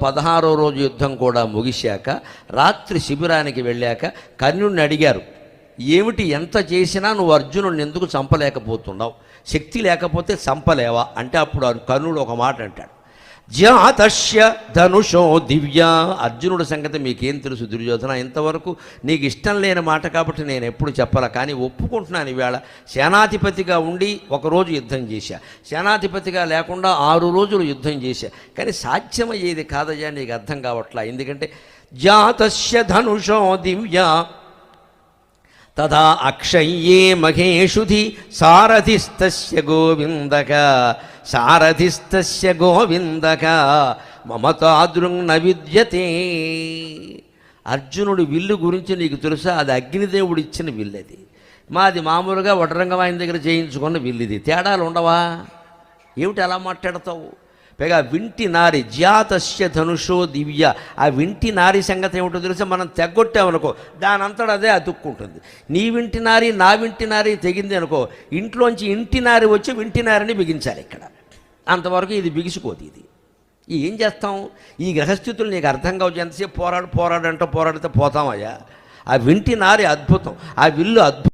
16వ రోజు యుద్ధం కూడా ముగిశాక రాత్రి శిబిరానికి వెళ్ళాక కర్ణుడిని అడిగారు, ఏమిటి ఎంత చేసినా నువ్వు అర్జునుడిని ఎందుకు చంపలేకపోతున్నావు, శక్తి లేకపోతే చంపలేవా అంటే అప్పుడు కర్ణుడు ఒక మాట అంటాడు, జాతస్య ధనుషో దివ్య. అర్జునుడి సంగతి మీకేం తెలుసు దుర్యోధన, ఇంతవరకు నీకు ఇష్టం లేని మాట కాబట్టి నేను ఎప్పుడు చెప్పాల, కానీ ఒప్పుకుంటున్నాను ఈవేళ సేనాధిపతిగా ఉండి ఒకరోజు యుద్ధం చేశా, సేనాధిపతిగా లేకుండా 6 రోజులు యుద్ధం చేశా, కానీ సాధ్యమయ్యేది కాదయ్యా, నీకు అర్థం కావట్లా. ఎందుకంటే జాతస్య ధనుషో దివ్య తదా అక్షయ్యే మహేషుధి సారథిస్తస్య గోవిందక సారథిస్తస్య గోవిందక మమతాదృంగ్ న విద్యతే. అర్జునుడి విల్లు గురించి నీకు తెలుసా, అది అగ్నిదేవుడు ఇచ్చిన విల్లు, అది మాది మామూలుగా వడరంగం దగ్గర చేయించుకున్న విల్లుది, తేడాలు ఉండవా, ఏమిటి అలా మాట్లాడతావు. పైగా వింటి నారి జాతస్య ధనుషో దివ్య, ఆ వింటి నారి సంగతి ఏమిటో తెలుసా, మనం తెగొట్టామనుకో దాని అంతటా అదే అతుక్కుంటుంది. నీ వింటి నారి నా వింటి నారి తెగింది అనుకో, ఇంట్లోంచి ఇంటి నారి వచ్చి వింటి నారిని బిగించాలి ఇక్కడ, అంతవరకు ఇది బిగిసిపోతుంది. ఇది ఏం చేస్తాం, ఈ గ్రహస్థితులు నీకు అర్థం కావచ్చు, ఎంతసేపు పోరాడంటూ పోరాడితే పోతామయ్యా. ఆ వింటి నారి అద్భుతం, ఆ విల్లు అద్భుతం.